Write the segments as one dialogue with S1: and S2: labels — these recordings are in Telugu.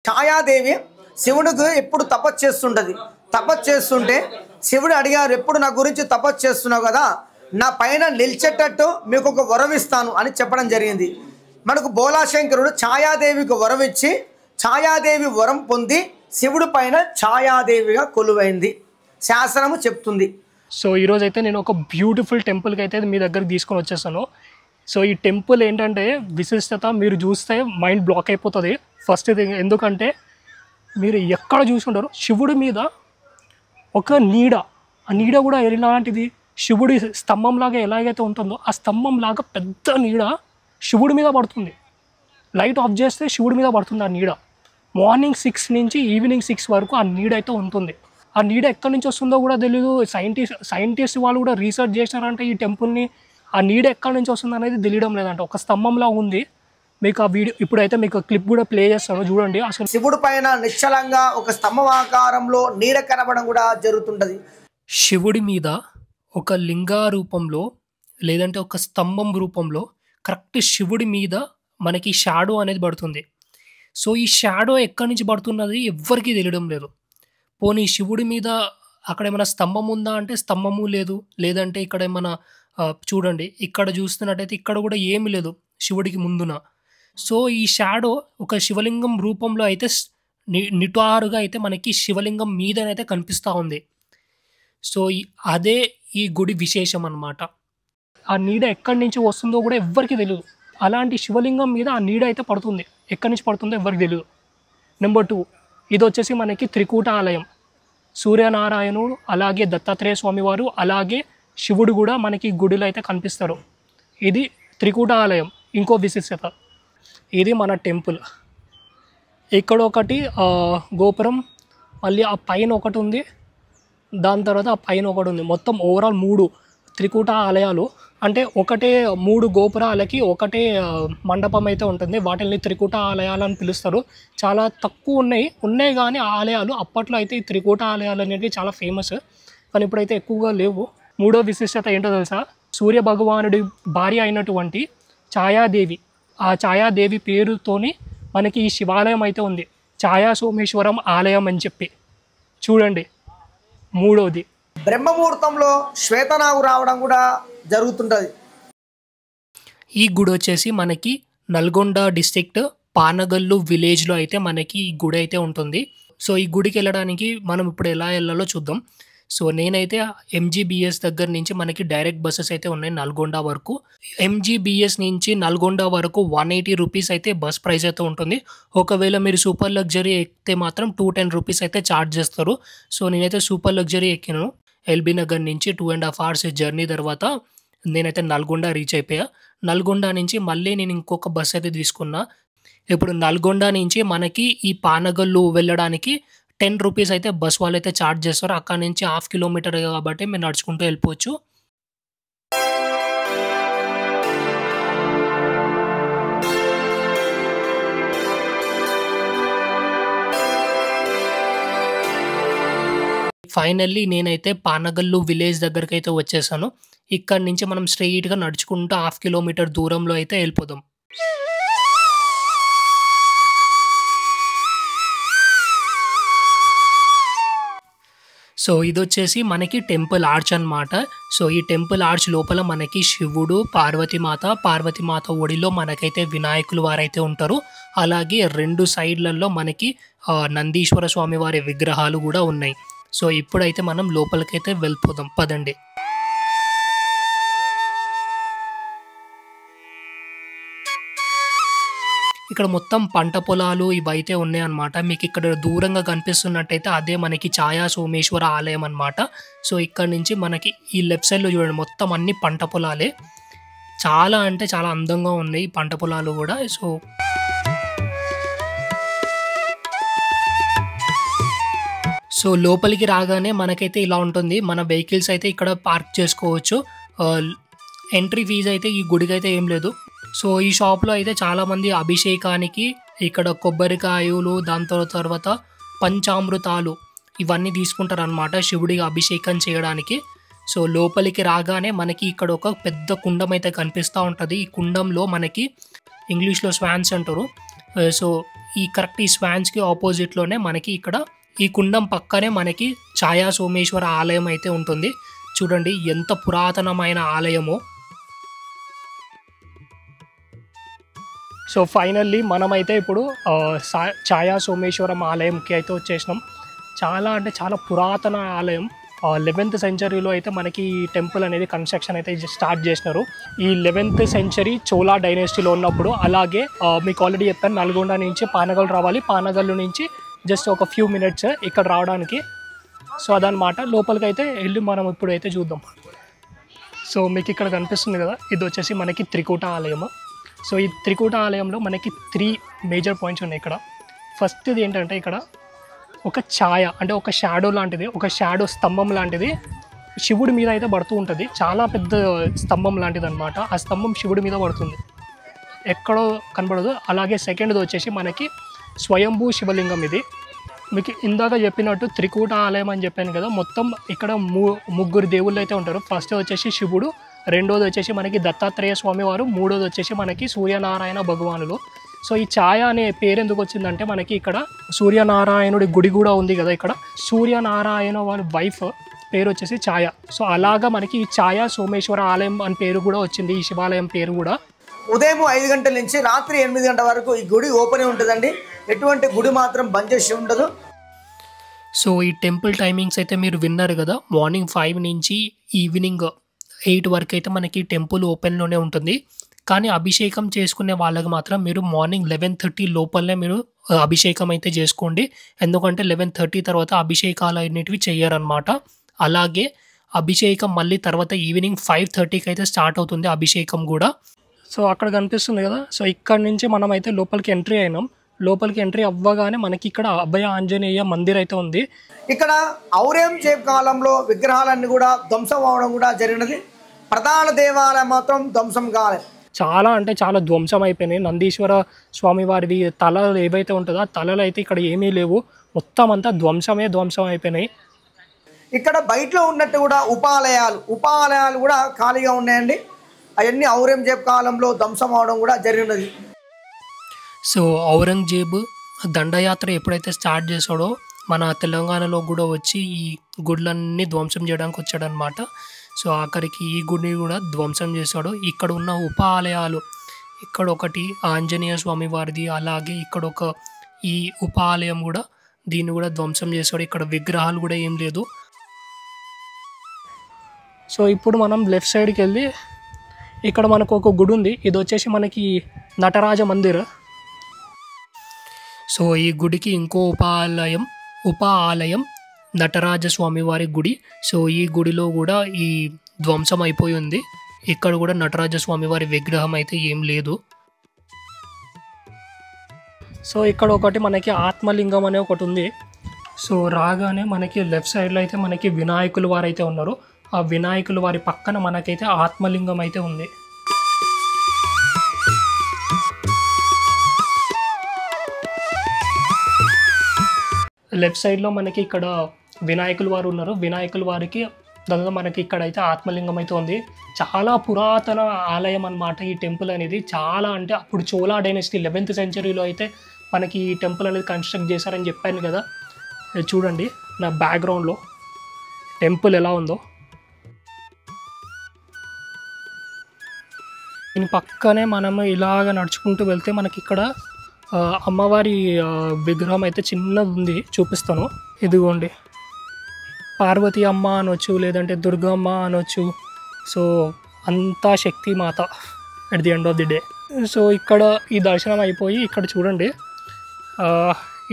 S1: ఛాయాదేవి శివుడికి ఎప్పుడు తపస్సు చేస్తుంటది. తపస్సు చేస్తుంటే శివుడు అడిగారు, ఎప్పుడు నా గురించి తపస్సు చేస్తున్నావు కదా, నా పైన నిలిచేటట్టు మీకు ఒక వరం ఇస్తాను అని చెప్పడం జరిగింది. మనకు బోలాశంకరుడు ఛాయాదేవికి వరం ఇచ్చి ఛాయాదేవి వరం పొంది శివుడి పైన ఛాయాదేవిగా కొలువైంది శాస్త్రము చెప్తుంది.
S2: సో ఈరోజు అయితే నేను ఒక బ్యూటిఫుల్ టెంపుల్కి అయితే మీ దగ్గరికి తీసుకొని వచ్చేసాను. సో ఈ టెంపుల్ ఏంటంటే విశిష్టత మీరు చూస్తే మైండ్ బ్లాక్ అయిపోతుంది ఫస్ట్ థింగ్. ఎందుకంటే మీరు ఎక్కడ చూసుకుంటారు శివుడి మీద ఒక నీడ, ఆ నీడ కూడా ఎలాంటిది, శివుడి స్తంభంలాగా ఎలాగైతే ఉంటుందో ఆ స్తంభంలాగా పెద్ద నీడ శివుడి మీద పడుతుంది. లైట్ ఆఫ్ చేస్తే శివుడి మీద పడుతుంది ఆ నీడ. మార్నింగ్ 6 నుంచి ఈవినింగ్ 6 వరకు ఆ నీడ అయితే ఉంటుంది. ఆ నీడ ఎక్కడి నుంచి వస్తుందో కూడా తెలియదు. సైంటిస్ట్ వాళ్ళు కూడా రీసెర్చ్ చేసినారంటే ఈ టెంపుల్ని, ఆ నీడ ఎక్కడి నుంచి వస్తుంది అనేది తెలియడం లేదంట. ఒక స్తంభంలా ఉంది. మీకు ఆ వీడియో ఇప్పుడైతే మీకు క్లిప్ కూడా ప్లే చేస్తాను చూడండి. అసలు
S1: శివుడి పైన నిశ్చలంగా ఒక స్తంభం ఆకారంలో నీడ కనబడడం కూడా జరుగుతుంటది.
S2: శివుడి మీద ఒక లింగా రూపంలో లేదంటే ఒక స్తంభం రూపంలో కరెక్ట్ శివుడి మీద మనకి షాడో అనేది పడుతుంది. సో ఈ షాడో ఎక్కడి నుంచి పడుతున్నది ఎవ్వరికీ తెలియడం లేదు. పోనీ శివుడి మీద అక్కడ ఏమైనా స్తంభం ఉందా అంటే స్తంభము లేదు. లేదంటే ఇక్కడ ఏమైనా చూడండి, ఇక్కడ చూస్తున్నట్టయితే ఇక్కడ కూడా ఏమీ లేదు శివుడికి ముందున. సో ఈ షాడో ఒక శివలింగం రూపంలో అయితే నిటారుగా అయితే మనకి శివలింగం మీదనైతే కనిపిస్తూ ఉంది. సో అదే ఈ గుడి విశేషం అన్నమాట. ఆ నీడ ఎక్కడి నుంచి వస్తుందో కూడా ఎవ్వరికి తెలియదు. అలాంటి శివలింగం మీద ఆ నీడ అయితే పడుతుంది. ఎక్కడి నుంచి పడుతుందో ఎవరికి తెలియదు. నెంబర్ 2, ఇది వచ్చేసి మనకి త్రికూట ఆలయం. సూర్యనారాయణుడు అలాగే దత్తాత్రేయ స్వామి వారు అలాగే శివుడు కూడా మనకి గుడిలో అయితే కనిపిస్తారు. ఇది త్రికూట ఆలయం. ఇంకో విశిష్టత, ఇది మన టెంపుల్. ఇక్కడ ఒకటి గోపురం, మళ్ళీ ఆ పైన ఒకటి ఉంది, దాని తర్వాత ఆ పైన ఒకటి ఉంది. మొత్తం ఓవరాల్ 3 త్రికూట ఆలయాలు. అంటే ఒకటే 3 గోపురాలకి ఒకటే మండపం అయితే ఉంటుంది. వాటిని త్రికూట ఆలయాలు అని పిలుస్తారు. చాలా తక్కువ ఉన్నాయి కానీ ఆలయాలు. అప్పట్లో అయితే ఈ త్రికూట ఆలయాలు అనేవి చాలా ఫేమస్, కానీ ఇప్పుడైతే ఎక్కువగా లేవు. 3వ విశిష్టత ఏంటో తెలుసా? సూర్య భగవానుడి భార్య అయినటువంటి ఛాయాదేవి, ఆ ఛాయాదేవి పేరుతోని మనకి ఈ శివాలయం అయితే ఉంది. ఛాయా సోమేశ్వరం ఆలయం అని చెప్పి. చూడండి 3వది.
S1: బ్రహ్మముహూర్తంలో శ్వేతనాగు రావడం కూడా జరుగుతుంటది.
S2: ఈ గుడి వచ్చేసి మనకి నల్గొండ డిస్ట్రిక్ట్ పానగల్లు విలేజ్లో అయితే మనకి ఈ గుడి అయితే ఉంటుంది. సో ఈ గుడికి వెళ్ళడానికి మనం ఇప్పుడు ఎలా వెళ్ళాలో చూద్దాం. సో నేనైతే ఎంజీబీఎస్ దగ్గర నుంచి మనకి డైరెక్ట్ బస్సెస్ అయితే ఉన్నాయి నల్గొండ వరకు. ఎంజీబీఎస్ నుంచి నల్గొండ వరకు 180 రూపీస్ అయితే బస్ ప్రైస్ అయితే ఉంటుంది. ఒకవేళ మీరు సూపర్ లగ్జరీ ఎక్కితే మాత్రం 210 రూపీస్ అయితే ఛార్జ్ చేస్తారు. సో నేనైతే సూపర్ లగ్జరీ ఎక్కినాను. ఎల్బీ నగర్ నుంచి 2.5 hours జర్నీ తర్వాత నేనైతే నల్గొండ రీచ్ అయిపోయా. నల్గొండ నుంచి మళ్ళీ నేను ఇంకొక బస్ అయితే తీసుకున్నా. ఇప్పుడు నల్గొండ నుంచి మనకి ఈ పానగల్లు వెళ్ళడానికి 10 రూపీస్ అయితే బస్ వాళ్ళు అయితే ఛార్జ్ చేస్తారు. అక్కడ నుంచి 1/2 కిలోమీటర్ కాబట్టి మేము నడుచుకుంటూ వెళ్ళిపోవచ్చు. ఫైనల్లీ నేనైతే పానగల్లు విలేజ్ దగ్గరికి అయితే వచ్చేసాను. ఇక్కడ నుంచి మనం స్ట్రెయిట్గా నడుచుకుంటూ 1/2 కిలోమీటర్ దూరంలో అయితే వెళ్ళిపోదాం. సో ఇది వచ్చేసి మనకి టెంపుల్ ఆర్చ్ అన్నమాట. సో ఈ టెంపుల్ ఆర్చ్ లోపల మనకి శివుడు, పార్వతీమాత ఒడిలో మనకైతే వినాయకులు వారైతే ఉంటారు. అలాగే 2 సైడ్లలో మనకి నందీశ్వర స్వామి వారి విగ్రహాలు కూడా ఉన్నాయి. సో ఇప్పుడైతే మనం లోపలికైతే వెళ్ళిపోదాం, పదండి. ఇక్కడ మొత్తం పంట పొలాలు ఇవైతే ఉన్నాయన్నమాట. మీకు ఇక్కడ దూరంగా కనిపిస్తున్నట్టయితే అదే మనకి ఛాయా సోమేశ్వర ఆలయం అన్నమాట. సో ఇక్కడ నుంచి మనకి ఈ లెఫ్ట్ సైడ్లో చూడండి, మొత్తం అన్ని పంట పొలాలే. చాలా అంటే చాలా అందంగా ఉన్నాయి పంట పొలాలు కూడా. సో లోపలికి రాగానే మనకైతే ఇలా ఉంటుంది. మన వెహికల్స్ అయితే ఇక్కడ పార్క్ చేసుకోవచ్చు. ఎంట్రీ ఫీజు అయితే ఈ గుడికి అయితే ఏం లేదు. సో ఈ షాప్లో అయితే చాలామంది అభిషేకానికి ఇక్కడ కొబ్బరికాయలు, దాంతో తర్వాత పంచామృతాలు ఇవన్నీ తీసుకుంటారు అన్నమాట శివుడికి అభిషేకం చేయడానికి. సో లోపలికి రాగానే మనకి ఇక్కడ ఒక పెద్ద కుండం అయితే కనిపిస్తూ ఉంటుంది. ఈ కుండంలో మనకి ఇంగ్లీష్లో స్వాన్స్ అంటారు. సో ఈ కరెక్ట్ ఈ స్వాన్స్కి ఆపోజిట్లోనే మనకి ఇక్కడ ఈ కుండం పక్కనే మనకి ఛాయా సోమేశ్వర ఆలయం అయితే ఉంటుంది. చూడండి ఎంత పురాతనమైన ఆలయమో. సో ఫైనల్లీ మనమైతే ఇప్పుడు ఛాయా సోమేశ్వరం ఆలయంకి అయితే వచ్చేసినాం. చాలా అంటే చాలా పురాతన ఆలయం. 11th సెంచరీలో అయితే మనకి ఈ టెంపుల్ అనేది కన్స్ట్రక్షన్ అయితే స్టార్ట్ చేసినారు. ఈ 11th సెంచరీ చోళా డైనాసిటీలో ఉన్నప్పుడు. అలాగే మీకు ఆల్రెడీ చెప్పాను, నల్గొండ నుంచి పానగల్ రావాలి, పానగల్ నుంచి జస్ట్ ఒక ఫ్యూ మినిట్స్ ఇక్కడ రావడానికి. సో అదనమాట. లోపలికి అయితే వెళ్ళి మనం ఇప్పుడు అయితే చూద్దాం. సో మీకు ఇక్కడ కనిపిస్తుంది కదా, ఇది వచ్చేసి మనకి త్రికూట ఆలయము. సో ఈ త్రికూట ఆలయంలో మనకి 3 మేజర్ పాయింట్స్ ఉన్నాయి ఇక్కడ. ఫస్ట్ది ఏంటంటే ఇక్కడ ఒక ఛాయ అంటే ఒక షాడో లాంటిది, ఒక షాడో స్తంభం లాంటిది శివుడి మీద అయితే పడుతూ ఉంటుంది. చాలా పెద్ద స్తంభం లాంటిది అనమాట. ఆ స్తంభం శివుడి మీద పడుతుంది, ఎక్కడో కనబడదు. అలాగే సెకండ్ది వచ్చేసి మనకి స్వయంభూ శివలింగం. ఇది మీకు ఇందాక చెప్పినట్టు త్రికూట ఆలయం అని చెప్పాను కదా, మొత్తం ఇక్కడ ముగ్గురు దేవుళ్ళు అయితే ఉంటారు. ఫస్ట్ వచ్చేసి శివుడు, రెండోది వచ్చేసి మనకి దత్తాత్రేయ స్వామి వారు, మూడోది వచ్చేసి మనకి సూర్యనారాయణ భగవానులు. సో ఈ ఛాయ అనే పేరు ఎందుకు వచ్చిందంటే మనకి ఇక్కడ సూర్యనారాయణుడి గుడి కూడా ఉంది కదా, ఇక్కడ సూర్యనారాయణ వారి వైఫ్ పేరు వచ్చేసి ఛాయ. సో అలాగా మనకి ఈ ఛాయా సోమేశ్వర ఆలయం అని పేరు కూడా వచ్చింది, ఈ శివాలయం పేరు కూడా.
S1: ఉదయం 5 గంటల నుంచి రాత్రి 8 గంటల వరకు ఈ గుడి ఓపెన్ ఉంటుందండి. ఎటువంటి గుడి మాత్రం బంద్ చేసి ఉండదు.
S2: సో ఈ టెంపుల్ టైమింగ్స్ అయితే మీరు విన్నారు కదా, మార్నింగ్ 5 నుంచి ఈవినింగ్ 8 వరకు అయితే మనకి టెంపుల్ ఓపెన్లోనే ఉంటుంది. కానీ అభిషేకం చేసుకునే వాళ్ళకి మాత్రం మీరు మార్నింగ్ 11:30 లోపలనే మీరు అభిషేకం అయితే చేసుకోండి. ఎందుకంటే 11:30 తర్వాత అభిషేకాలు అనేటివి చెయ్యరనమాట. అలాగే అభిషేకం మళ్ళీ తర్వాత ఈవినింగ్ 5:30కి అయితే స్టార్ట్ అవుతుంది అభిషేకం కూడా. సో అక్కడ కనిపిస్తుంది కదా, సో ఇక్కడ నుంచి మనం అయితే లోపలికి ఎంట్రీ అయినాం. లోపలికి ఎంట్రీ అవ్వగానే మనకి ఇక్కడ అభయ ఆంజనేయ మందిర్ అయితే ఉంది.
S1: ఇక్కడ ఔరంగజేబ్ కాలంలో విగ్రహాలన్నీ కూడా ధ్వంసం అవడం కూడా జరిగినది. ప్రధాన దేవాలయం మాత్రం ధ్వంసం కాలేదు.
S2: చాలా అంటే చాలా ధ్వంసం అయిపోయినాయి. నందీశ్వర స్వామి వారివి తలలు ఏవైతే ఉంటుందో ఆ తలలు అయితే ఇక్కడ ఏమీ లేవు, మొత్తం అంతా ధ్వంసం అయిపోయినాయి.
S1: ఇక్కడ బయటలో ఉన్నట్టు కూడా ఉపాలయాలు కూడా ఖాళీగా ఉన్నాయండి. అవన్నీ ఔరంగజేబ్ కాలంలో ధ్వంసం అవడం కూడా జరిగినది.
S2: సో ఔరంగజేబు దండయాత్ర ఎప్పుడైతే స్టార్ట్ చేశాడో మన తెలంగాణలో కూడా వచ్చి ఈ గుడ్లన్నీ ధ్వంసం చేయడానికి వచ్చాడనమాట. సో ఆఖరికి ఈ గుడిని కూడా ధ్వంసం చేశాడు. ఇక్కడ ఉన్న ఉప ఆలయాలు, ఇక్కడ ఒకటి ఆంజనేయ స్వామి వారిది, అలాగే ఇక్కడ ఒక ఈ ఉప ఆలయం కూడా, దీన్ని కూడా ధ్వంసం చేశాడు. ఇక్కడ విగ్రహాలు కూడా ఏం లేదు. సో ఇప్పుడు మనం లెఫ్ట్ సైడ్కి వెళ్ళి ఇక్కడ మనకు ఒక గుడి ఉంది. ఇది వచ్చేసి మనకి నటరాజ మందిర్. సో ఈ గుడికి ఇంకో ఉప ఆలయం నటరాజ స్వామి వారి గుడి. సో ఈ గుడిలో కూడా ఈ ధ్వంసం అయిపోయి ఉంది. ఇక్కడ కూడా నటరాజ స్వామి వారి విగ్రహం అయితే ఏం లేదు. సో ఇక్కడ ఒకటి మనకి ఆత్మలింగం అనే ఒకటి ఉంది. సో రాగానే మనకి లెఫ్ట్ సైడ్లో అయితే మనకి వినాయకులు వారు అయితే ఉన్నారు. ఆ వినాయకులు వారి పక్కన మనకైతే ఆత్మలింగం అయితే ఉంది. లెఫ్ట్ సైడ్లో మనకి ఇక్కడ వినాయకులు వారు ఉన్నారు. వినాయకుల వారికి దాదాపు మనకి ఇక్కడైతే ఆత్మలింగం అయితే ఉంది. చాలా పురాతన ఆలయం అన్నమాట ఈ టెంపుల్ అనేది. చాలా అంటే అప్పుడు చోళా డైనాసిటీ 11th సెంచరీలో అయితే మనకి ఈ టెంపుల్ అనేది కన్స్ట్రక్ట్ చేశారని చెప్పాను కదా. చూడండి నా బ్యాక్గ్రౌండ్లో టెంపుల్ ఎలా ఉందో. దీని పక్కనే మనము ఇలాగ నడుచుకుంటూ వెళ్తే మనకి ఇక్కడ అమ్మవారి విగ్రహం అయితే చిన్నది ఉంది, చూపిస్తాను. ఇదిగోండి, పార్వతీ అమ్మ అనొచ్చు, లేదంటే దుర్గమ్మ అనొచ్చు. సో అంతా శక్తి మాత at the end of the day. So ఇక్కడ ఈ దర్శనం అయిపోయి ఇక్కడ చూడండి,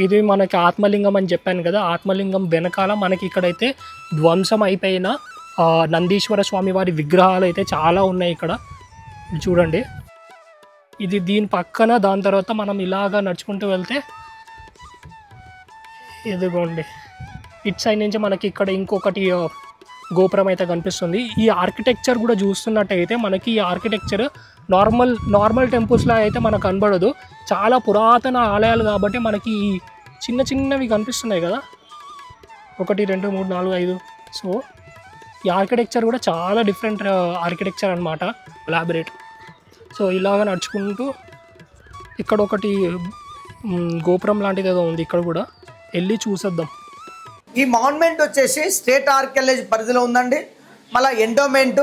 S2: ఇది మనకి ఆత్మలింగం అని చెప్పాను కదా. ఆత్మలింగం వెనకాల మనకి ఇక్కడైతే ధ్వంసం అయిపోయిన నందీశ్వర స్వామి వారి విగ్రహాలు అయితే చాలా ఉన్నాయి ఇక్కడ చూడండి. ఇది దీని పక్కన, దాని తర్వాత మనం ఇలాగా నడుచుకుంటూ వెళ్తే ఇదిగోండి ఇట్ సైడ్ నుంచి మనకి ఇక్కడ ఇంకొకటి గోపురం అయితే కనిపిస్తుంది. ఈ ఆర్కిటెక్చర్ కూడా చూస్తున్నట్టయితే మనకి ఈ ఆర్కిటెక్చర్ నార్మల్ టెంపుల్స్లో అయితే మనకు కనబడదు. చాలా పురాతన ఆలయాలు కాబట్టి మనకి ఈ చిన్నవి కనిపిస్తున్నాయి కదా, 1 2 3 4 5. సో ఈ ఆర్కిటెక్చర్ కూడా చాలా డిఫరెంట్ ఆర్కిటెక్చర్ అనమాట, ఎలాబరేట్. సో ఇలాగ నడుచుకుంటూ ఇక్కడ ఒకటి గోపురం లాంటిది ఏదో ఉంది ఇక్కడ కూడా, వెళ్ళి చూసేద్దాం.
S1: ఈ మాన్యుమెంట్ వచ్చేసి స్టేట్ ఆర్కియాలజీ పరిధిలో ఉందండి. మళ్ళీ ఎండోమెంట్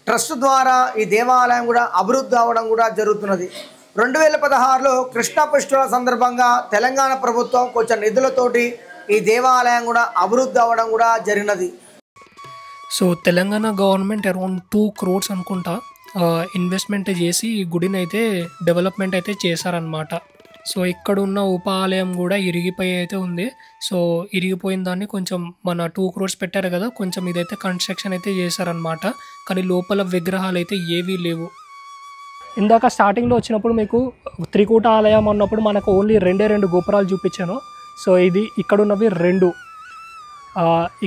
S1: ట్రస్ట్ ద్వారా ఈ దేవాలయం కూడా అభివృద్ధి అవ్వడం కూడా జరుగుతున్నది. 2016లో కృష్ణా ఫెస్టివల్ సందర్భంగా తెలంగాణ ప్రభుత్వం కొంచెం నిధులతోటి ఈ దేవాలయం కూడా అభివృద్ధి అవ్వడం కూడా జరిగినది.
S2: So Telangana government around 2 crores అనుకుంటా ఇన్వెస్ట్మెంట్ చేసి ఈ గుడిని అయితే డెవలప్మెంట్ అయితే చేశారనమాట. సో ఇక్కడ ఉన్న ఉప ఆలయం కూడా ఇరిగిపోయి అయితే ఉంది. సో ఇరిగిపోయిన దాన్ని కొంచెం మన 2 crores పెట్టారు కదా, కొంచెం ఇదైతే కన్స్ట్రక్షన్ అయితే చేశారనమాట. కానీ లోపల విగ్రహాలు అయితే ఏవీ లేవు. ఇందాక స్టార్టింగ్లో వచ్చినప్పుడు మీకు త్రికూట ఆలయం అన్నప్పుడు మనకు ఓన్లీ 2 గోపురాలు చూపించాను. సో ఇది ఇక్కడున్నవి 2,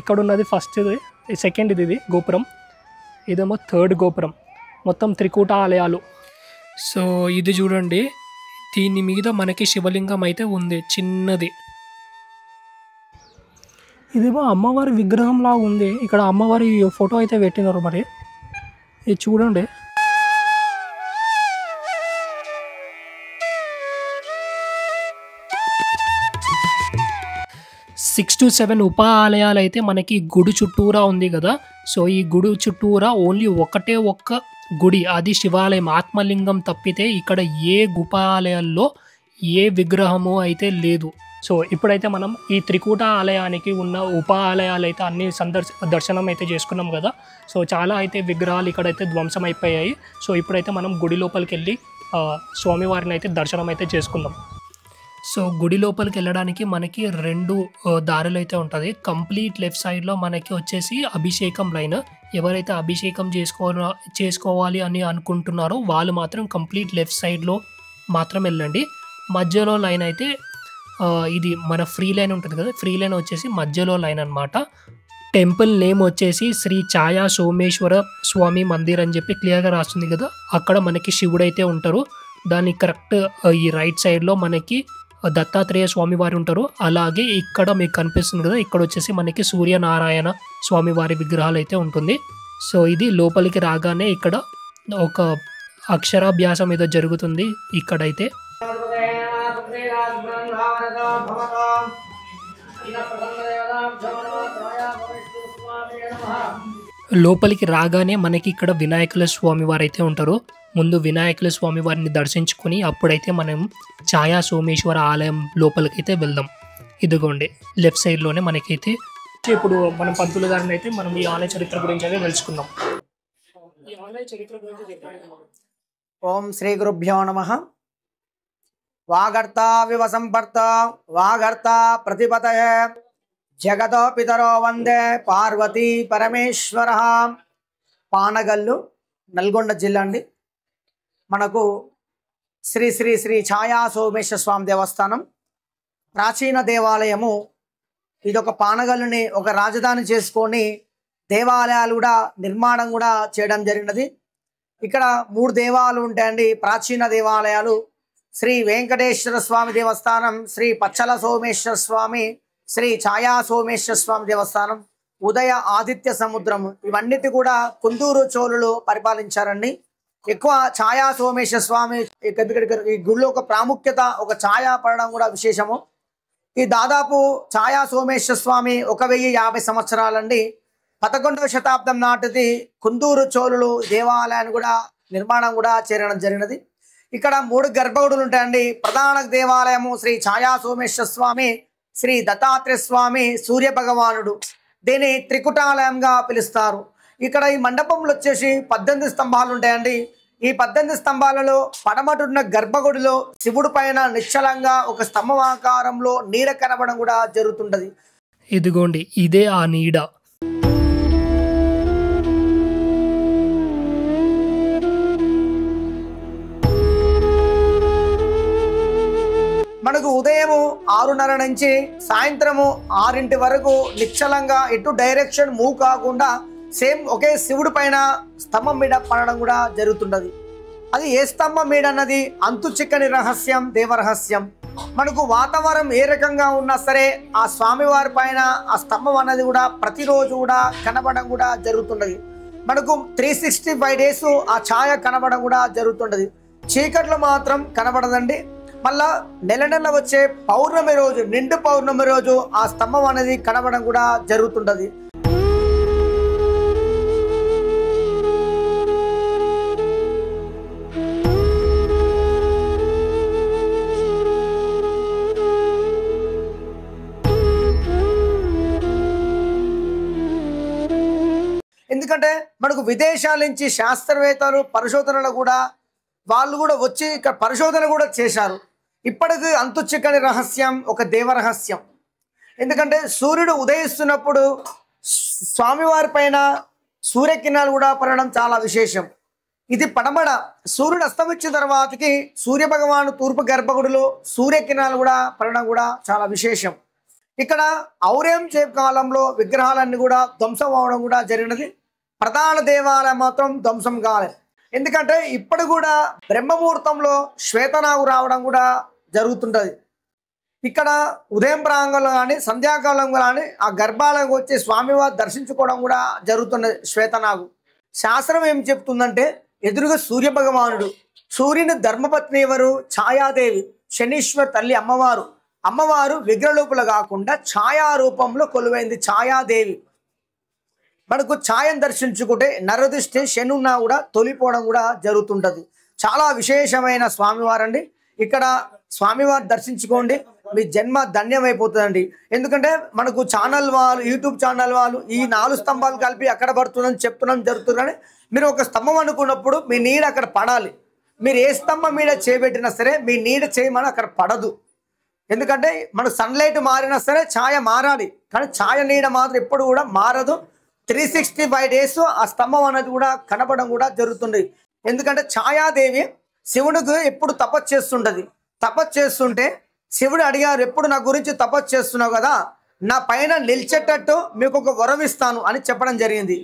S2: ఇక్కడున్నది ఫస్ట్ది, సెకండ్ది ఇది గోపురం, ఇదేమో 3rd గోపురం. మొత్తం త్రికూట ఆలయాలు. సో ఇది చూడండి, దీని మీద మనకి శివలింగం అయితే ఉంది చిన్నది. ఇదేమో అమ్మవారి విగ్రహంలా ఉంది. ఇక్కడ అమ్మవారి ఫోటో అయితే పెట్టినారు. మరి ఇది చూడండి. 6 to 7 ఉప ఆలయాలు అయితే మనకి గుడి చుట్టూరా ఉంది కదా. సో ఈ గుడి చుట్టూరా ఓన్లీ ఒక్క గుడి, అది శివాలయం ఆత్మలింగం తప్పితే ఇక్కడ ఏ ఉప ఆలయాల్లో ఏ విగ్రహము అయితే లేదు. సో ఇప్పుడైతే మనం ఈ త్రికూట ఆలయానికి ఉన్న ఉప ఆలయాలు అయితే అన్ని దర్శనం అయితే చేసుకున్నాం కదా. సో చాలా అయితే విగ్రహాలు ఇక్కడైతే ధ్వంసం అయిపోయాయి. సో ఇప్పుడైతే మనం గుడి లోపలికి వెళ్ళి స్వామివారిని అయితే దర్శనం అయితే చేసుకుందాం. సో గుడి లోపలికి వెళ్ళడానికి మనకి 2 దారులు అయితే ఉంటుంది. కంప్లీట్ లెఫ్ట్ సైడ్లో మనకి వచ్చేసి అభిషేకం లైన్. ఎవరైతే అభిషేకం చేసుకోవాలి అని అనుకుంటున్నారో వాళ్ళు మాత్రం కంప్లీట్ లెఫ్ట్ సైడ్లో మాత్రం వెళ్ళండి. మధ్యలో లైన్ అయితే ఇది మన ఫ్రీ లైన్ ఉంటుంది కదా, ఫ్రీ లైన్ వచ్చేసి మధ్యలో లైన్ అనమాట. టెంపుల్ నేమ్ వచ్చేసి శ్రీ ఛాయా సోమేశ్వర స్వామి మందిర్ అని చెప్పి క్లియర్గా రాస్తుంది కదా. అక్కడ మనకి శివుడు అయితే ఉంటారు. దాని కరెక్ట్ ఈ రైట్ సైడ్లో మనకి దత్తాత్రేయ స్వామి వారు ఉంటారు. అలాగే ఇక్కడ మీకు కనిపిస్తుంది కదా, ఇక్కడ వచ్చేసి మనకి సూర్యనారాయణ స్వామి వారి విగ్రహాలు అయితే ఉంటుంది. సో ఇది లోపలికి రాగానే ఇక్కడ ఒక అక్షరాభ్యాసం ఏదో జరుగుతుంది ఇక్కడైతే. లోపలికి రాగానే మనకి ఇక్కడ వినాయకుల స్వామి వారు అయితే ఉంటారు. ముందు వినాయకుల స్వామి వారిని దర్శించుకొని అప్పుడైతే మనం ఛాయా సోమేశ్వర ఆలయం లోపలికైతే వెళ్దాం. ఇదిగోండి లెఫ్ట్ సైడ్లోనే మనకైతే. ఇప్పుడు మనం పంతుల గారిని అయితే మనం ఈ ఆలయ చరిత్ర గురించి అయితే తెలుసుకుందాం. ఈ ఆలయ చరిత్ర గురించి చెప్పండి.
S1: ఓం శ్రీ గురుభ్యో నమః. వాగర్త వివ సంపర్త వాగర్త ప్రతిపతయే జగతో పితరో వందే పార్వతీ పరమేశ్వర. పానగల్లు నల్గొండ జిల్లా అండి. మనకు శ్రీ శ్రీ శ్రీ ఛాయా సోమేశ్వర స్వామి దేవస్థానం ప్రాచీన దేవాలయము. ఇదొక పానగల్లుని ఒక రాజధాని చేసుకొని దేవాలయాలు కూడా నిర్మాణం కూడా చేయడం జరిగినది. ఇక్కడ 3 దేవాలయాలు ఉంటాయండి, ప్రాచీన దేవాలయాలు. శ్రీ వెంకటేశ్వర స్వామి దేవస్థానం, శ్రీ పచ్చల సోమేశ్వర స్వామి, శ్రీ ఛాయా సోమేశ్వర స్వామి దేవస్థానం, ఉదయ ఆదిత్య సముద్రం, ఇవన్నిటి కూడా కుందూరు చోళులు పరిపాలించారండి. ఎక్కువ ఛాయా సోమేశ్వర స్వామి ఈ గుడిలో ఒక ప్రాముఖ్యత, ఒక ఛాయా పడడం కూడా విశేషము. ఈ దాదాపు ఛాయా సోమేశ్వర స్వామి 1050 సంవత్సరాలండి. 11వ శతాబ్దం నాటిది కుందూరు చోళులు దేవాలయాన్ని కూడా నిర్మాణం కూడా చేయడం జరిగినది. ఇక్కడ 3 గర్భగుడులు ఉంటాయండి. ప్రధాన దేవాలయము శ్రీ ఛాయా సోమేశ్వర స్వామి, శ్రీ దత్తాత్రేయ స్వామి, సూర్య భగవానుడు. దీన్ని త్రికుటాలయంగా పిలుస్తారు. ఇక్కడ ఈ మండపంలో వచ్చేసి 18 స్తంభాలు ఉంటాయండి. ఈ 18 స్తంభాలలో పడమటున్న గర్భగుడిలో శివుడు పైన నిశ్చలంగా ఒక స్తంభం ఆకారంలో నీడ కనబడడం కూడా జరుగుతుంటది.
S2: ఇదిగోండి ఇదే ఆ నీడ.
S1: మనకు ఉదయం 6:30 నుంచి సాయంత్రము 6 వరకు నిశ్చలంగా ఎటు డైరెక్షన్ మూవ్ కాకుండా సేమ్ ఒకే శివుడి పైన స్తంభం మీద పడడం కూడా జరుగుతుంటది. అది ఏ స్తంభం మీద అన్నది అంతు చిక్కని రహస్యం, దేవరహస్యం. మనకు వాతావరణం ఏ రకంగా ఉన్నా సరే ఆ స్వామివారి పైన ఆ స్తంభం అన్నది కూడా ప్రతిరోజు కూడా కనబడడం కూడా జరుగుతుంటది. మనకు 365 days ఆ ఛాయ కనబడడం కూడా జరుగుతుంటది. చీకట్లో మాత్రం కనబడదండి. మళ్ళా నెల నెల వచ్చే పౌర్ణమి రోజు, నిండు పౌర్ణమి రోజు ఆ స్తంభం అనేది కనబడడం కూడా జరుగుతుంటది. ఎందుకంటే మనకు విదేశాల నుంచి శాస్త్రవేత్తలు పరిశోధనలు కూడా వాళ్ళు కూడా వచ్చి ఇక్కడ పరిశోధన కూడా చేశారు. ఇప్పటికి అంతు చిక్కని రహస్యం ఒక దేవరహస్యం. ఎందుకంటే సూర్యుడు ఉదయిస్తున్నప్పుడు స్వామివారి పైన సూర్యకిరణాలు కూడా పడడం చాలా విశేషం. ఇది పడమడ. సూర్యుడు అస్తమించిన తర్వాతకి సూర్య భగవాను తూర్పు గర్భగుడిలో సూర్యకిరణాలు కూడా పడడం కూడా చాలా విశేషం. ఇక్కడ ఔరంగజేబు కాలంలో విగ్రహాలన్నీ కూడా ధ్వంసం అవడం కూడా జరిగినది. ప్రధాన దేవాలయం మాత్రం ధ్వంసం కాలేదు. ఎందుకంటే ఇప్పుడు కూడా బ్రహ్మముహూర్తంలో శ్వేతనాగు రావడం కూడా జరుగుతుంటుంది. ఇక్కడ ఉదయం ప్రాంగంలో కానీ సంధ్యాకాలం కానీ ఆ గర్భాలకు వచ్చి స్వామివారు దర్శించుకోవడం కూడా జరుగుతున్నది. శ్వేతనాగు శాస్త్రం ఏం చెప్తుందంటే ఎదురుగా సూర్య భగవానుడు, సూర్యుని ధర్మపత్ని ఎవరు? ఛాయాదేవి, శనీశ్వర్ తల్లి అమ్మవారు. అమ్మవారు విగ్రహరూపులు కాకుండా ఛాయారూపంలో కొలువైంది ఛాయాదేవి. మనకు ఛాయను దర్శించుకుంటే నరదృష్టి శనున్నా కూడా తొలిపోవడం కూడా జరుగుతుంటది. చాలా విశేషమైన స్వామివారండి. ఇక్కడ స్వామివారు దర్శించుకోండి, మీ జన్మ ధన్యమైపోతుందండి. ఎందుకంటే మనకు ఛానల్ వాళ్ళు, యూట్యూబ్ ఛానల్ వాళ్ళు ఈ 4 స్తంభాలు కలిపి అక్కడ పడుతుందని చెప్తున్నాం జరుగుతుందని. మీరు ఒక స్తంభం అనుకున్నప్పుడు మీ నీడ అక్కడ పడాలి. మీరు ఏ స్తంభం మీద చేయబెట్టినా సరే మీ నీడ చేయమని అక్కడ పడదు. ఎందుకంటే మన సన్లైట్ మారినా సరే ఛాయ మారాలి, కానీ ఛాయ నీడ మాత్రం ఎప్పుడు కూడా మారదు. 365 days ఆ స్తంభం అనేది కూడా కనపడడం కూడా జరుగుతుంది. ఎందుకంటే ఛాయాదేవి శివుడికి ఎప్పుడు తపస్సు చేస్తుంటది. తపస్సు చేస్తుంటే శివుడు అడిగారు, ఎప్పుడు నా గురించి తపస్సు చేస్తున్నావు కదా, నా పైన నిలిచేటట్టు మీకు ఒక వరం ఇస్తాను అని చెప్పడం జరిగింది.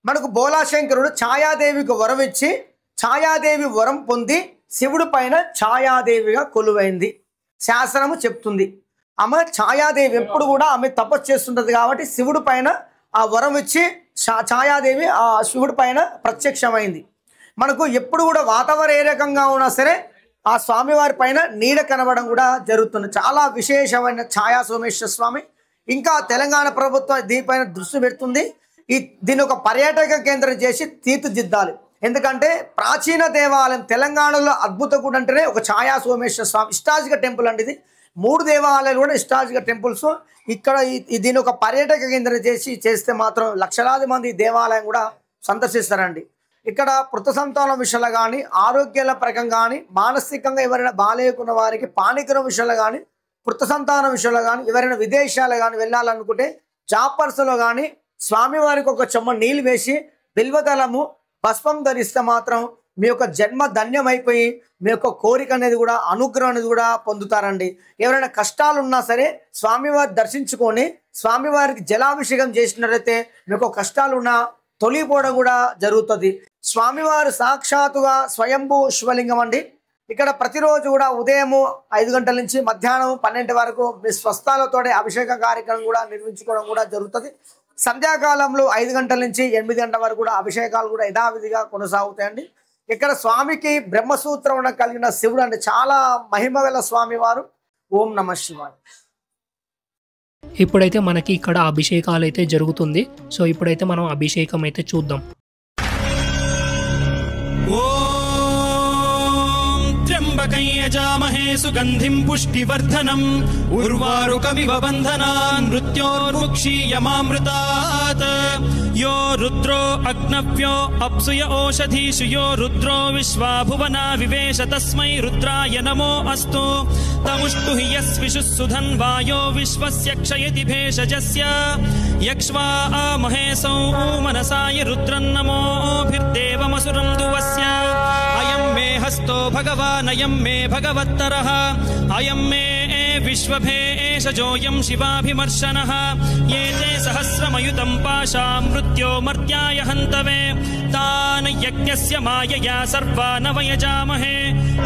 S1: మనకు బోలాశంకరుడు ఛాయాదేవికి వరం ఇచ్చి ఛాయాదేవి వరం పొంది శివుడి పైన ఛాయాదేవిగా కొలువైంది. శాస్త్రము చెప్తుంది. ఆమె ఛాయాదేవి ఎప్పుడు కూడా ఆమె తపస్సు చేస్తుంటది కాబట్టి శివుడి పైన ఆ వరం ఇచ్చి ఛాయాదేవి ఆ శివుడి పైన ప్రత్యక్షమైంది. మనకు ఎప్పుడు కూడా వాతావరణం ఏ రకంగా ఉన్నా సరే ఆ స్వామివారి పైన నీడ కనబడడం కూడా జరుగుతుంది. చాలా విశేషమైన ఛాయా సోమేశ్వర స్వామి. ఇంకా తెలంగాణ ప్రభుత్వం దీనిపైన దృష్టి పెడుతుంది. దీని ఒక పర్యాటక కేంద్రం చేసి తీర్చిదిద్దాలి. ఎందుకంటే ప్రాచీన దేవాలయం తెలంగాణలో అద్భుత గుడి అంటేనే ఒక ఛాయా సోమేశ్వర స్వామి ఇష్టాజిక టెంపుల్ అండి. ఇది 3 దేవాలయాలు కూడా ఇష్టాజిక టెంపుల్స్. ఇక్కడ దీని ఒక పర్యాటక కేంద్రం చేస్తే మాత్రం లక్షలాది మంది దేవాలయం కూడా సందర్శిస్తారండి. ఇక్కడ పుత్ర సంతానం విషయంలో కానీ, ఆరోగ్యాల ప్రకంగా కానీ, మానసికంగా ఎవరైనా బాలేకున్న వారికి పానికరం విషయంలో కానీ, పుత్ర సంతానం విషయంలో కానీ, ఎవరైనా విదేశాలు కానీ వెళ్ళాలనుకుంటే జాబ్ పర్సన్లో కానీ స్వామివారికి ఒక చెమ్మ నీళ్ళు వేసి బిల్వదళము పసుపం ధరిస్తే మాత్రం మీ యొక్క జన్మ ధన్యమైపోయి మీ యొక్క కోరిక అనేది కూడా అనుగ్రహం అనేది కూడా పొందుతారండి. ఎవరైనా కష్టాలు ఉన్నా సరే స్వామివారి దర్శించుకొని స్వామివారికి జలాభిషేకం చేసినట్లయితే మీకు కష్టాలు ఉన్నా తొలిపోవడం కూడా జరుగుతుంది. స్వామివారు సాక్షాత్తుగా స్వయంభూ శివలింగం అండి. ఇక్కడ ప్రతిరోజు కూడా ఉదయం 5 గంటల నుంచి మధ్యాహ్నం 12 వరకు మీ స్వస్థాలతో అభిషేక కార్యక్రమం కూడా నిర్వహించుకోవడం కూడా జరుగుతుంది. సంధ్యాకాలంలో 5 గంటల నుంచి 8 గంటల వరకు కూడా అభిషేకాలు కూడా యథావిధిగా కొనసాగుతాయండి. ఇక్కడ స్వామికి బ్రహ్మసూత్రం కలిగిన శివుడు అంటే చాలా మహిమ గల స్వామివారు. ఓం నమ శివాయ.
S2: ఇప్పుడైతే మనకి ఇక్కడ అభిషేకాలు అయితే జరుగుతుంది. సో ఇప్పుడైతే మనం అభిషేకం అయితే చూద్దాం.
S3: यजामहे सुगंधिं पुष्टिवर्धनम् उर्वारुकमिव बन्धनान् मृत्योर्मुक्षीयमामृतात् यो रुद्रो अग्नव्यो अप्सुय ओषधीषु यो रुद्रो विश्वा भुवना विवेश तस्मै रुद्राय नमो अस्तु तमुष्टु हि यस्विषुः सुधन्वायो विश्वस्य क्षयति भेषजस्य यक्ष्वा महेशौ मनसाय रुद्रन्नमोभिर्देवमसुरं दुवस्य अयं मे हस्तो भगवान् अयं मे भगवत्तरः अयं मे विश्वभेषजोऽयं शिवाभिमर्शनः ये ते सहस्रमयुतं पाशां मृत्यो मर्त्याय हन्तवे तान् यज्ञस्य मायया सर्वान् वयजामहे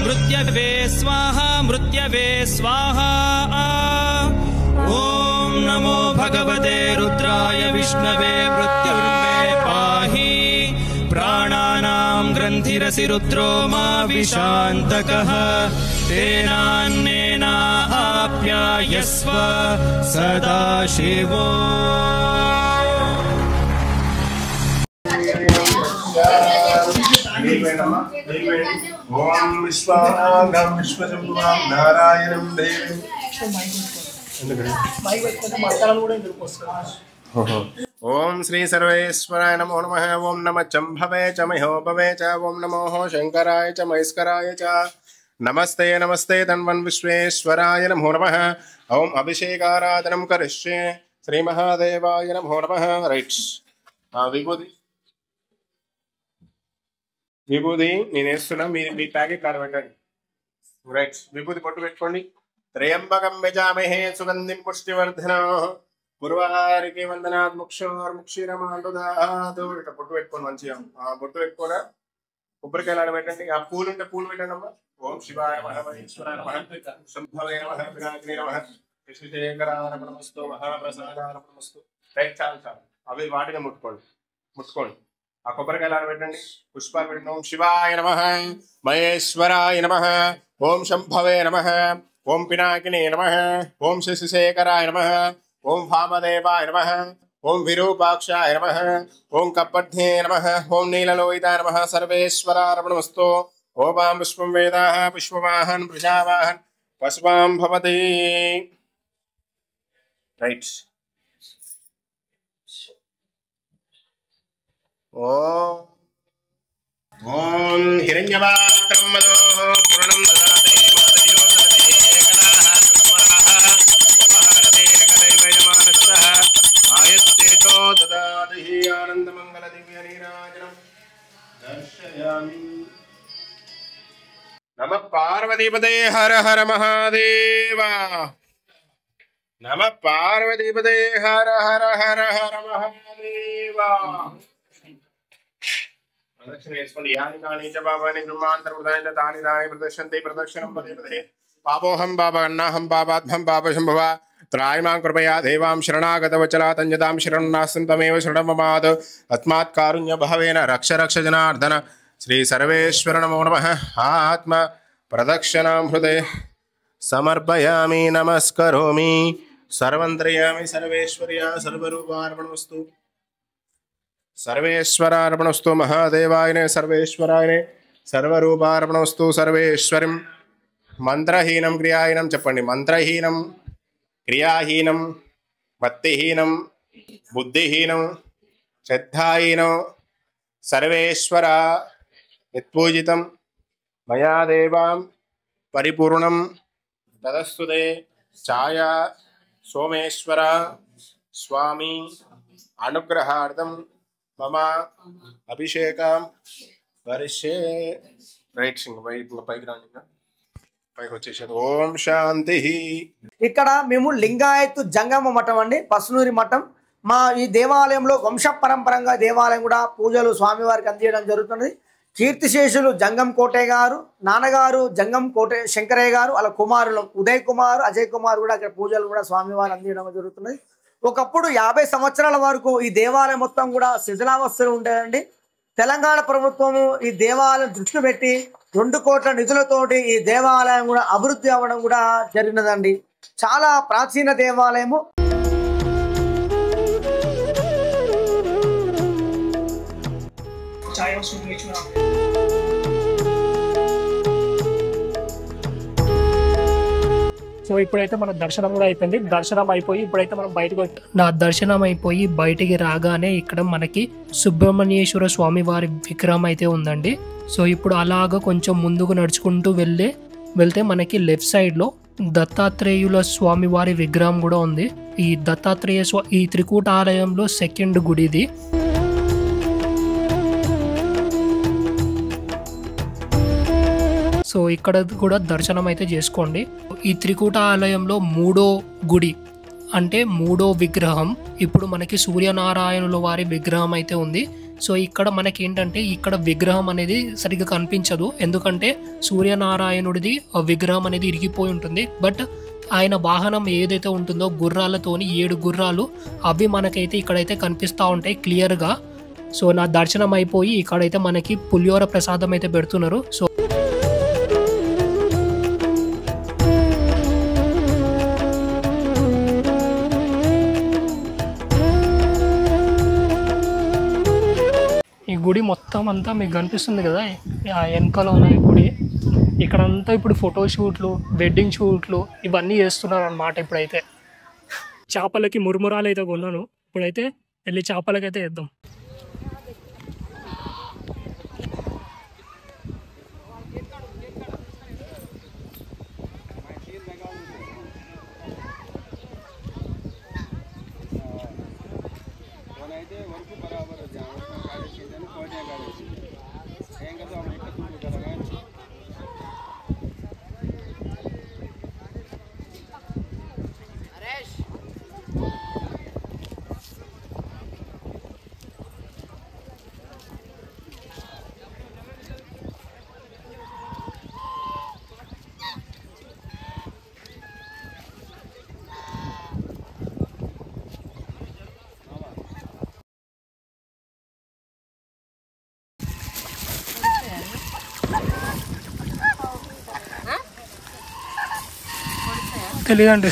S3: मृत्यवे स्वाहा मृत्यवे स्वाहा. ॐ नमो भगवते रुद्राय विष्णवे मृत्युर्मे पाहि प्राणानां ग्रन्थि गन्धिरसि रुद्रो मा विशान्तकः तेनान्नेना आप्यायस्व सदा शिवो
S4: ओम विश्वानां विश्वशंभुवां नारायणं देवीं ओम श्री सर्वेश्वराय नमो नमः। ओम नमः चंभवे च महोभवे च ओम नमो शंकराय च महेश्वराय च नमस्ते नमस्ते तन्वन् विश्वेश्वराय नमो नमः। ओम अभिषेकाराधनं करिष्ये श्री महादेवाय नमो नमः। राइट विभूति విభూది నేను వేస్తున్నా మీ ప్యాకెట్ కాడ పెట్టండి రైట్ విభూది పొట్టు పెట్టుకోండి త్రయంబకం యజామహే సుగంధిం పుష్టివర్ధన గురువారికి వందనాత్ ముక్షోర్ముక్షీరమాండుదాదు ఇట్లా పొట్టు పెట్టుకోండి మంచిగా పొట్టు పెట్టుకోరా కొబ్బరికాయలు ఆడ పెట్టండి ఆ పూలు ఉంటే పూలు పెట్టండి అమ్మా ఓం శివాయ నమః ఈశ్వరాయ నమః శంభవే నమః వినాయకాయ నమః విశ్వేశ్వరార్పణమస్తు మహాప్రసాదార్పణమస్తు రైట్ చాలు చాలు అవి వాటిని ముట్టుకోండి ఆ కొబ్బరికాయలు ఆడబెట్టండి పుష్పాలు పెట్టండి ఓం శివాయ నమః మహేశ్వరాయ నమః ఓం శంభవే నమః ఓం పినాకినే నమః ఓం శశిశేఖరాయ నమః ఓం వామదేవాయ నమః ఓం విరూపాక్షాయ నమః ఓం కప్పఢ్నే నమః ఓం నీలలోహితాయ నమః సర్వేశ్వరార్పణమస్తు ఓం పుష్పం వేదాః పుష్పవాహన్ ప్రజావాహన్ పశువాం భవతి రైట్ ఓం హిరణ్యవాక్రం మదో పూర్ణం దదాతి మాదయో దదతి కలాః స్వాహా ఉపహారతే కదైవయమానస్తః ఆయత్తేజో దదాతి ఆనందమంగళ దివ్య నీరాజనం దర్శయామి నమః పార్వతీపదే హర హర మహాదేవ నమః పార్వతీపదే హర హర హర హర మహాదేవ ప్రదక్షిణ చేసుకోండి యాని కాని చ బాబాని బ్రహ్మాంతర్వృతాని తాని దాని ప్రదర్శంతే ప్రదక్షిణం పదే పదే పాపోహం పాప అన్నాహం పాపాత్మం పాప శంభవ త్రాయమాం కృపయా దేవాం శరణాగతవచలా తంజతాం శరణం నాస్తం తమేవ శరణమమాద్ తస్మాత్ కారుణ్య భావేన రక్ష రక్ష జనార్దన శ్రీ సర్వేశ్వర నమో నమః ఆత్మ ప్రదక్షిణాం హృదయ సమర్పయామి నమస్కరోమి సర్వంత్రయామి సర్వేశ్వర్యా సర్వరూపార్పణమస్తు सर्वेश्वरार्पणस्तु महादेवायने सर्वेश्वरायने सर्वरूपार्पणस्तु सर्वेश्वरिं मंत्रहीनं क्रियाहीनं चप्पंడి मंत्रहीनं क्रियाहीनं भक्तिहीनं बुद्धिहीनं श्रद्धाहीनं सर्वेश्वर यत्पूजितं मया देवां परिपूर्णं तदस्तुते छाया सोमेश्वर स्वामी अनुग्रहार्थं मम अभिषेकं वर्षे రైట్ సింగ్ పైకి రాండి పైకి వచ్చేసారు ఓం శాంతి
S1: ఇక్కడ మేము లింగాయత్ జంగమ మఠం అండి పసునూరి మఠం మా ఈ దేవాలయంలో వంశ పరంపరంగా దేవాలయం కూడా పూజలు స్వామివారికి అందించడం జరుగుతుంది కీర్తిశేషులు జంగం కోటే గారు నాన్నగారు జంగం కోటే శంకరయ్య గారు వాళ్ళ కుమారులు ఉదయ్ కుమార్ అజయ్ కుమార్ కూడా అక్కడ పూజలు కూడా స్వామివారు అందించడం జరుగుతుంది ఒకప్పుడు 50 సంవత్సరాల వరకు ఈ దేవాలయం మొత్తం కూడా శిథిలావస్థలో ఉండేదండి తెలంగాణ ప్రభుత్వము ఈ దేవాలయం దృష్టి పెట్టి 2 కోట్ల నిధులతోటి ఈ దేవాలయం కూడా అభివృద్ధి అవ్వడం కూడా జరిగినదండి చాలా ప్రాచీన దేవాలయము
S2: సో ఇప్పుడైతే మన దర్శనం కూడా అయిపోయింది దర్శనం అయిపోయి ఇప్పుడైతే మనం బయటకు నా దర్శనం అయిపోయి బయటికి రాగానే ఇక్కడ మనకి సుబ్రహ్మణ్యేశ్వర స్వామి వారి విగ్రహం అయితే ఉందండి సో ఇప్పుడు అలాగా కొంచెం ముందుకు నడుచుకుంటూ వెళ్తే మనకి లెఫ్ట్ సైడ్ లో దత్తాత్రేయుల స్వామి వారి విగ్రహం కూడా ఉంది ఈ దత్తాత్రేయ ఈ త్రికూట ఆలయంలో సెకండ్ గుడి ఇది సో ఇక్కడ కూడా దర్శనం అయితే చేసుకోండి ఈ త్రికూట ఆలయంలో 3వ గుడి అంటే 3వ విగ్రహం ఇప్పుడు మనకి సూర్యనారాయణుల వారి విగ్రహం అయితే ఉంది సో ఇక్కడ మనకి ఏంటంటే ఇక్కడ విగ్రహం అనేది సరిగ్గా కనిపించదు ఎందుకంటే సూర్యనారాయణుడిది విగ్రహం అనేది ఇరిగిపోయి ఉంటుంది బట్ ఆయన వాహనం ఏదైతే ఉంటుందో గుర్రాలతోని 7 గుర్రాలు అవి మనకైతే ఇక్కడైతే కనిపిస్తూ ఉంటాయి క్లియర్గా సో నా దర్శనం అయిపోయి ఇక్కడైతే మనకి పులిహోర ప్రసాదం అయితే పెడుతున్నారు. సో ఈ గుడి మొత్తం అంతా మీకు కనిపిస్తుంది కదా, ఆ వెనకాల ఉన్న ఈ గుడి. ఇక్కడంతా ఇప్పుడు ఫోటోషూట్లు, వెడ్డింగ్ షూట్లు ఇవన్నీ చేస్తున్నారు అన్నమాట. ఇప్పుడైతే చేపలకి మురుమురాలు అయితే కొన్నాను. ఇప్పుడైతే వెళ్ళి చేపలకైతే వేద్దాం. తెలీదండి.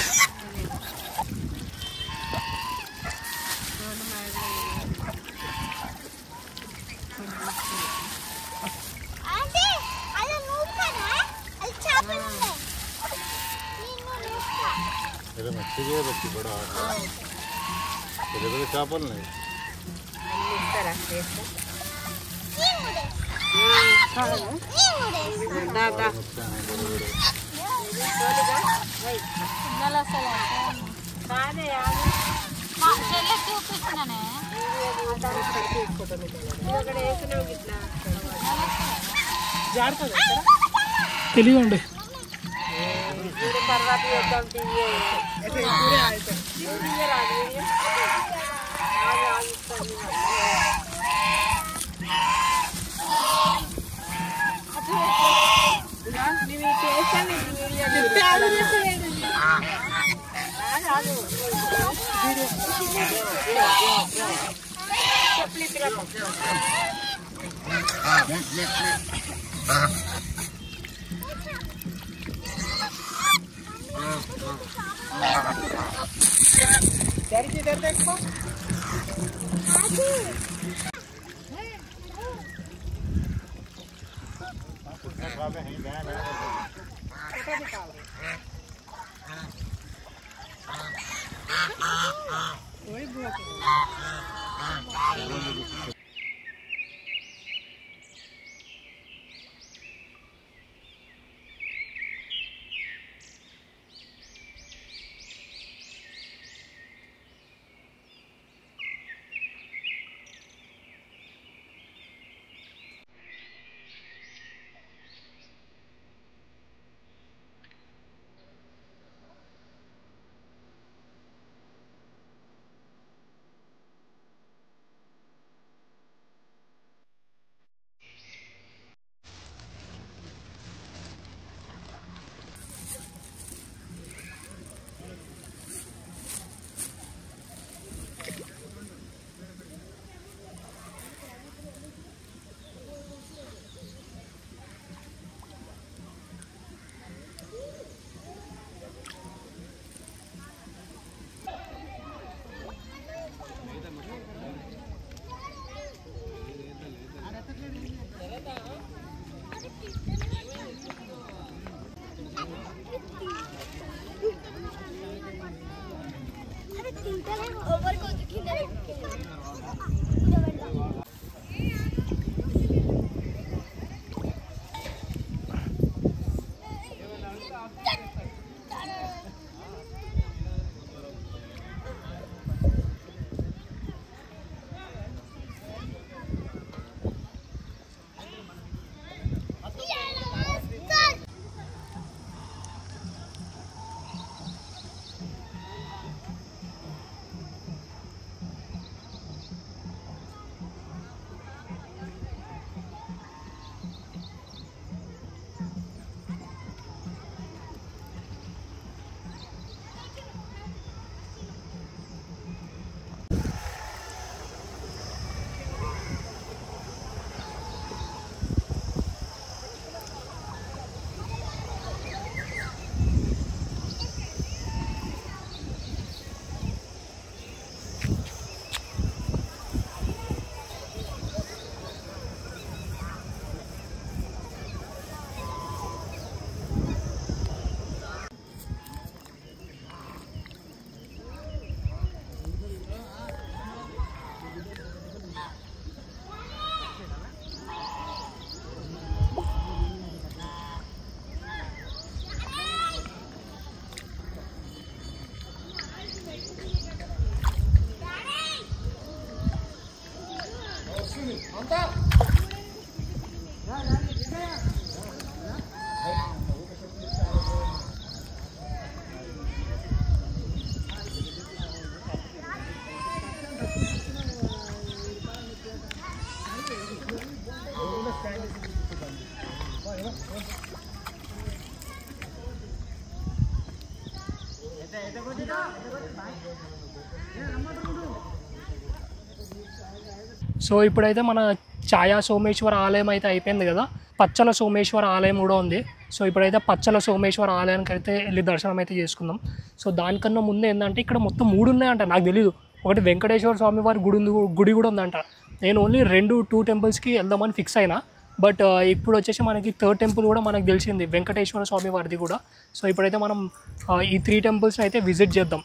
S5: చేపలు
S2: తెలీదండి. సో ఇప్పుడైతే మన ఛాయా సోమేశ్వర ఆలయం అయితే అయిపోయింది కదా, పచ్చల సోమేశ్వర ఆలయం కూడా ఉంది. సో ఇప్పుడైతే పచ్చల సోమేశ్వర ఆలయానికి అయితే వెళ్ళి దర్శనం అయితే చేసుకుందాం. సో దానికన్నా ముందు ఏంటంటే ఇక్కడ మొత్తం 3 ఉన్నాయంట, నాకు తెలీదు. ఒకటి వెంకటేశ్వర స్వామి వారి గుడి కూడా ఉందంట. నేను ఓన్లీ 2 టెంపుల్స్కి వెళ్దామని ఫిక్స్ అయినా. బట్ ఇప్పుడు వచ్చేసి మనకి 3rd టెంపుల్ కూడా మనకు తెలిసింది, వెంకటేశ్వర స్వామి వారిది కూడా. సో ఇప్పుడైతే మనం ఈ 3 టెంపుల్స్ని అయితే విజిట్ చేద్దాం.